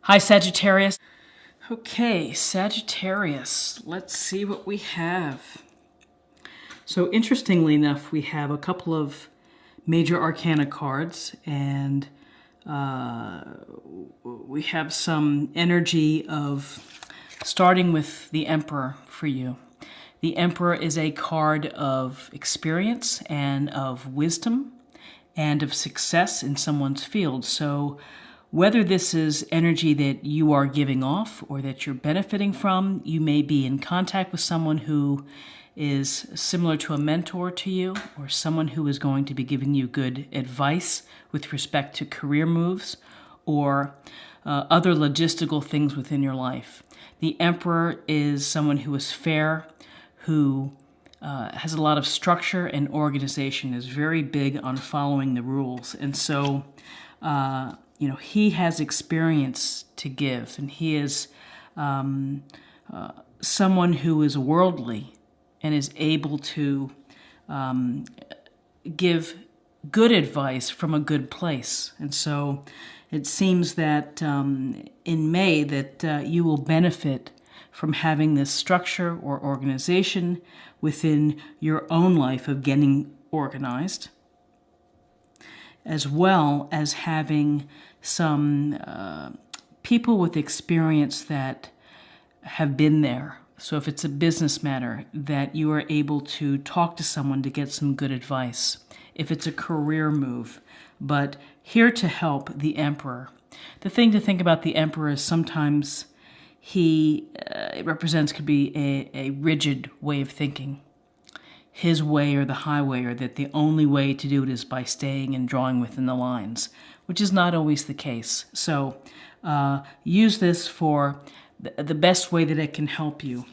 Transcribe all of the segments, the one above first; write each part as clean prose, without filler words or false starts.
Hi, Sagittarius. Okay, Sagittarius, let's see what we have. So interestingly enough, we have a couple of major arcana cards, and we have some energy of starting with the Emperor for you. The Emperor is a card of experience and of wisdom and of success in someone's field. So whether this is energy that you are giving off or that you're benefiting from, you may be in contact with someone who is similar to a mentor to you, or someone who is going to be giving you good advice with respect to career moves or other logistical things within your life. The Emperor is someone who is fair, who has a lot of structure and organization, is very big on following the rules. And so, he has experience to give, and he is someone who is worldly and is able to give good advice from a good place. And so it seems that in May that you will benefit from having this structure or organization within your own life of getting organized, as well as having some people with experience that have been there. So if it's a business matter, that you are able to talk to someone to get some good advice. If it's a career move, but here to help the Emperor. The thing to think about the Emperor is sometimes he could be a rigid way of thinking. His way or the highway, or that the only way to do it is by staying and drawing within the lines, which is not always the case. So use this for the best way that it can help you.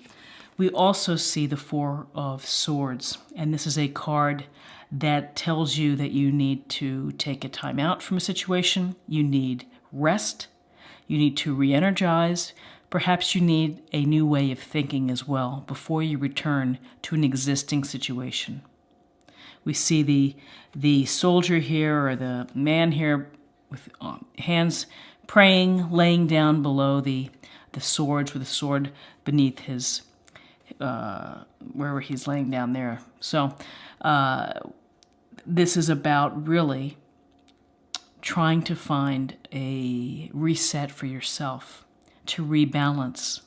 We also see the Four of Swords, and this is a card that tells you that you need to take a time out from a situation, you need rest, you need to re-energize, perhaps you need a new way of thinking as well before you return to an existing situation. We see the soldier here, or the man here, with hands praying, laying down below the swords, with a sword beneath his, wherever he's laying down there. So this is about really trying to find a reset for yourself, to rebalance.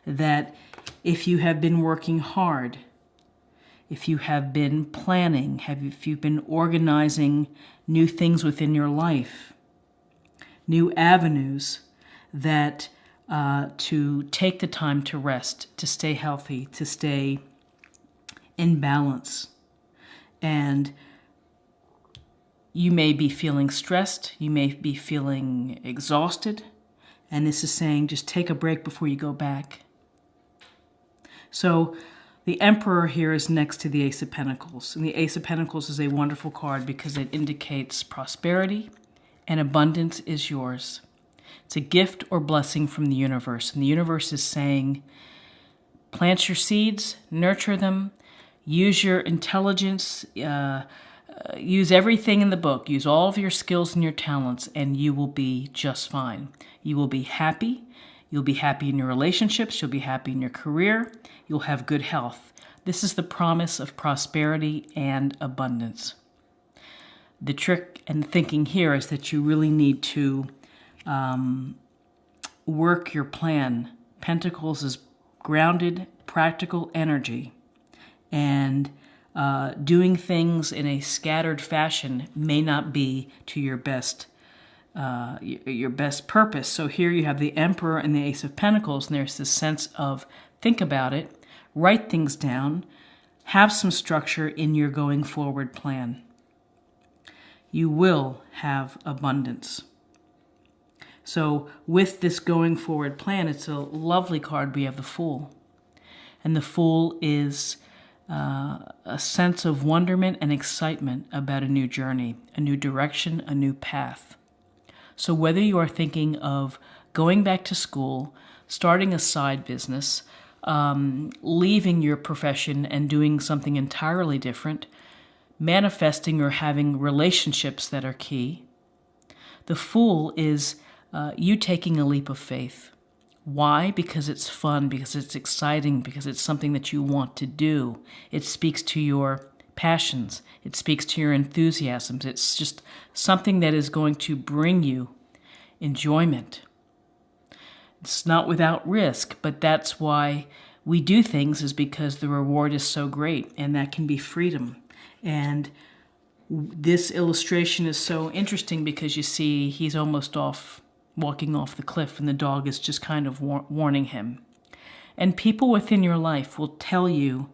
That if you have been working hard, if you have been planning, if you've been organizing new things within your life, new avenues, that to take the time to rest, to stay healthy, to stay in balance. And you may be feeling stressed, you may be feeling exhausted, and this is saying just take a break before you go back. So the Emperor here is next to the Ace of Pentacles. And the Ace of Pentacles is a wonderful card because it indicates prosperity and abundance is yours. It's a gift or blessing from the universe. And the universe is saying, plant your seeds, nurture them, use your intelligence, use everything in the book, use all of your skills and your talents, and you will be just fine. You will be happy. You'll be happy in your relationships. You'll be happy in your career. You'll have good health. This is the promise of prosperity and abundance. The trick and thinking here is that you really need to work your plan. Pentacles is grounded, practical energy. And doing things in a scattered fashion may not be to your best purpose. So here you have the Emperor and the Ace of Pentacles, and there's this sense of think about it, write things down, have some structure in your going forward plan. You will have abundance. So with this going forward plan, it's a lovely card. We have the Fool. And the Fool is a sense of wonderment and excitement about a new journey, a new direction, a new path. So whether you are thinking of going back to school, starting a side business, leaving your profession and doing something entirely different, manifesting or having relationships that are key, the Fool is you taking a leap of faith. Why? Because it's fun, because it's exciting, because it's something that you want to do. It speaks to your passions. It speaks to your enthusiasms. It's just something that is going to bring you enjoyment. It's not without risk, but that's why we do things, is because the reward is so great, and that can be freedom. And this illustration is so interesting because you see he's almost walking off the cliff, and the dog is just kind of warning him. And people within your life will tell you,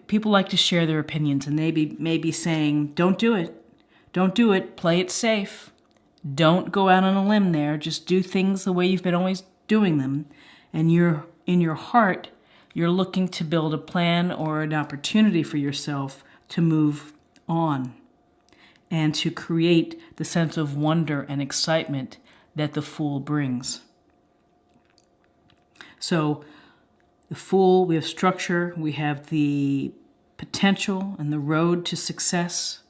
people like to share their opinions, and they may be saying, don't do it, play it safe. Don't go out on a limb there. Just do things the way you've been always doing them. And in your heart, you're looking to build a plan or an opportunity for yourself to move on and to create the sense of wonder and excitement that the Fool brings. So the Fool, we have structure, we have the potential and the road to success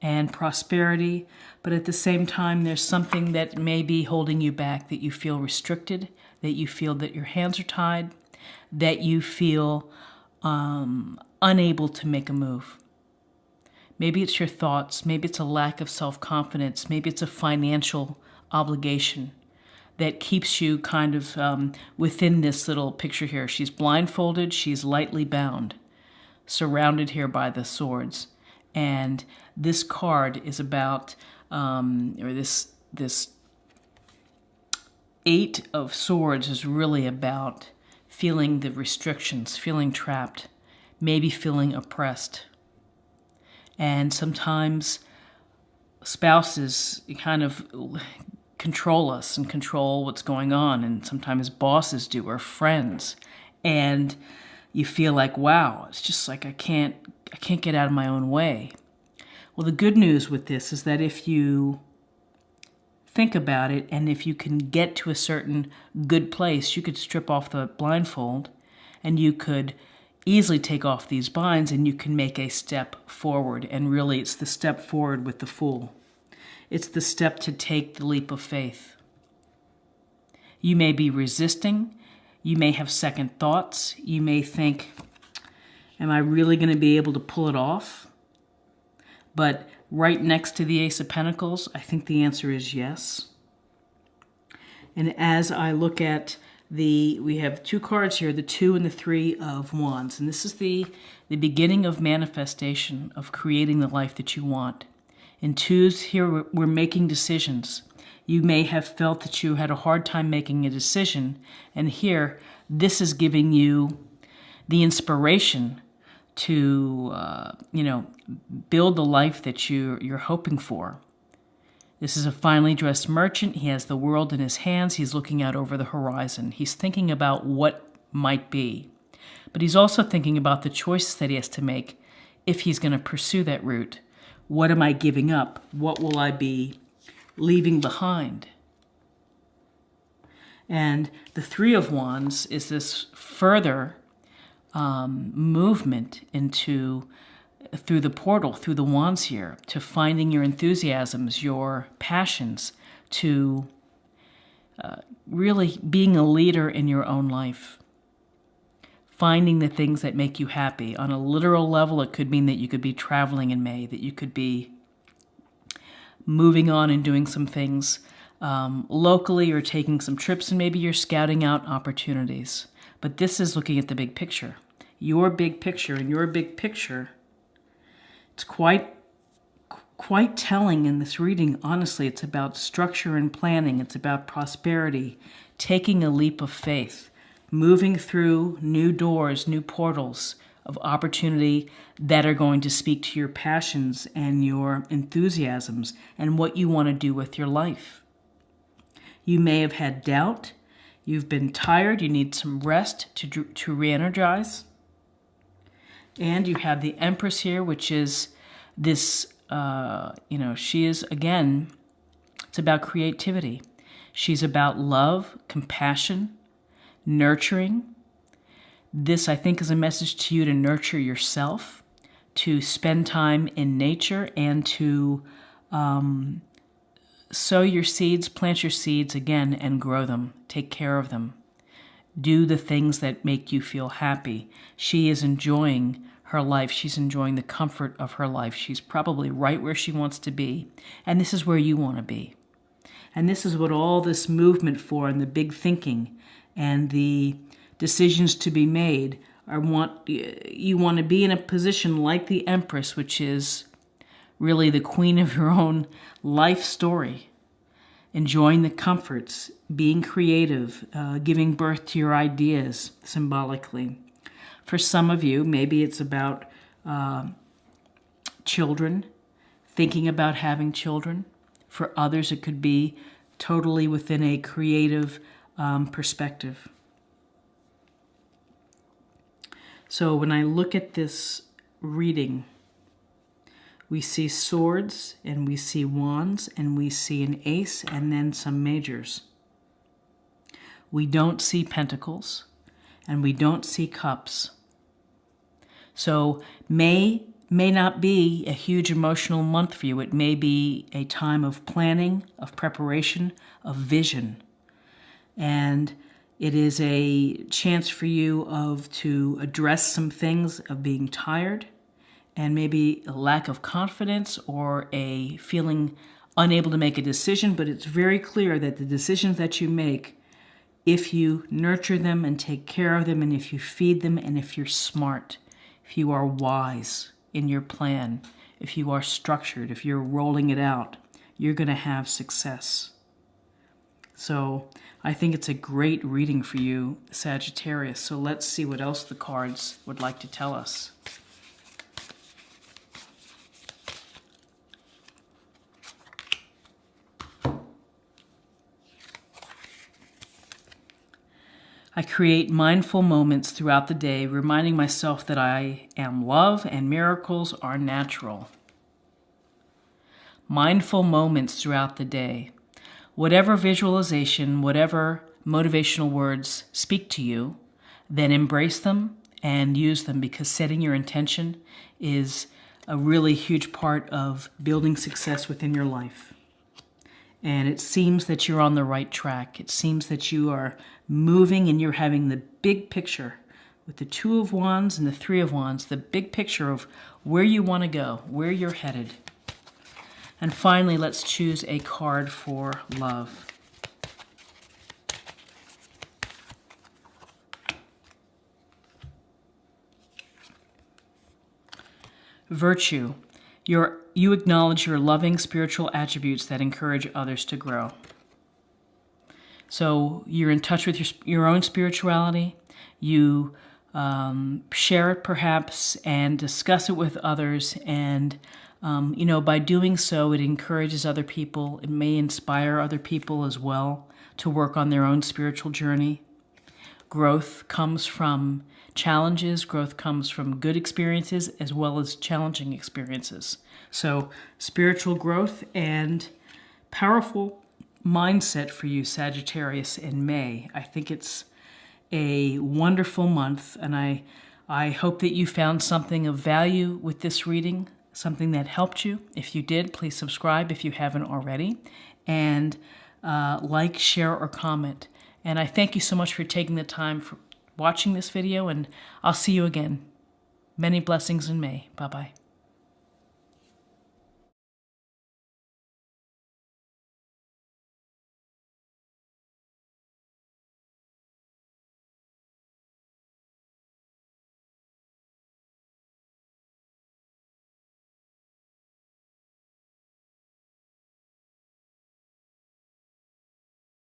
and prosperity, but at the same time, there's something that may be holding you back, that you feel restricted, that you feel that your hands are tied, that you feel unable to make a move. Maybe it's your thoughts, maybe it's a lack of self-confidence, maybe it's a financial obligation that keeps you kind of within this little picture here. She's blindfolded, she's lightly bound, surrounded here by the swords. And this card is about, or this Eight of Swords is really about feeling the restrictions, feeling trapped, maybe feeling oppressed. And sometimes spouses kind of control us and control what's going on, and sometimes bosses do, or friends. And you feel like, wow, it's just like I can't get out of my own way. Well, the good news with this is that if you think about it, and if you can get to a certain good place, you could strip off the blindfold, and you could easily take off these binds, and you can make a step forward. And really, it's the step forward with the Fool. It's the step to take the leap of faith. You may be resisting. You may have second thoughts. You may think, am I really going to be able to pull it off? But right next to the Ace of Pentacles, I think the answer is yes. And as I look at we have two cards here, the 2 and the 3 of Wands. And this is the beginning of manifestation, of creating the life that you want. In 2s, here we're making decisions. You may have felt that you had a hard time making a decision. And here, this is giving you the inspiration to, build the life that you're hoping for. This is a finely dressed merchant. He has the world in his hands. He's looking out over the horizon. He's thinking about what might be. But he's also thinking about the choices that he has to make if he's going to pursue that route. What am I giving up? What will I be leaving behind? And the 3 of Wands is this further movement through the portal, through the wands here, to finding your enthusiasms, your passions, to really being a leader in your own life. Finding the things that make you happy. On a literal level, it could mean that you could be traveling in May, that you could be moving on and doing some things locally, or taking some trips, and maybe you're scouting out opportunities. But this is looking at the big picture. Your big picture, and your big picture, it's quite telling in this reading. Honestly, it's about structure and planning. It's about prosperity, taking a leap of faith, moving through new doors, new portals of opportunity that are going to speak to your passions and your enthusiasms and what you want to do with your life. You may have had doubt. You've been tired. You need some rest to re-energize. And you have the Empress here, which is this, she is, again, it's about creativity. She's about love, compassion, nurturing. This, I think, is a message to you to nurture yourself, to spend time in nature, and to sow your seeds, plant your seeds again, and grow them. Take care of them. Do the things that make you feel happy. She is enjoying her life. She's enjoying the comfort of her life. She's probably right where she wants to be. And this is where you want to be. And this is what all this movement for, and the big thinking and the decisions to be made you want to be in a position like the Empress, which is really the queen of your own life story, enjoying the comforts, being creative, giving birth to your ideas symbolically. For some of you, maybe it's about children, thinking about having children. For others, it could be totally within a creative perspective. So when I look at this reading, we see swords, and we see wands, and we see an ace, and then some majors. We don't see pentacles, and we don't see cups. So May not be a huge emotional month for you. It may be a time of planning, of preparation, of vision. And it is a chance for you to address some things of being tired and maybe a lack of confidence or a feeling unable to make a decision. But it's very clear that the decisions that you make, if you nurture them and take care of them, and if you feed them, and if you're smart, if you are wise in your plan, if you are structured, if you're rolling it out, you're going to have success. So I think it's a great reading for you, Sagittarius. So let's see what else the cards would like to tell us. I create mindful moments throughout the day, reminding myself that I am love and miracles are natural. Mindful moments throughout the day. Whatever visualization, whatever motivational words speak to you, then embrace them and use them, because setting your intention is a really huge part of building success within your life. And it seems that you're on the right track. It seems that you are moving and you're having the big picture with the Two of Wands and the Three of Wands, the big picture of where you want to go, where you're headed. And finally, let's choose a card for love. Virtue. You acknowledge your loving spiritual attributes that encourage others to grow. So you're in touch with your own spirituality. You share it perhaps and discuss it with others. And, by doing so, it encourages other people. It may inspire other people as well to work on their own spiritual journey. Growth comes from challenges. Growth comes from good experiences as well as challenging experiences. So spiritual growth and powerful mindset for you, Sagittarius, in May. I think it's a wonderful month, and I hope that you found something of value with this reading, something that helped you. If you did, please subscribe if you haven't already, and like, share, or comment. And I thank you so much for taking the time for watching this video, and I'll see you again. Many blessings in May. Bye-bye.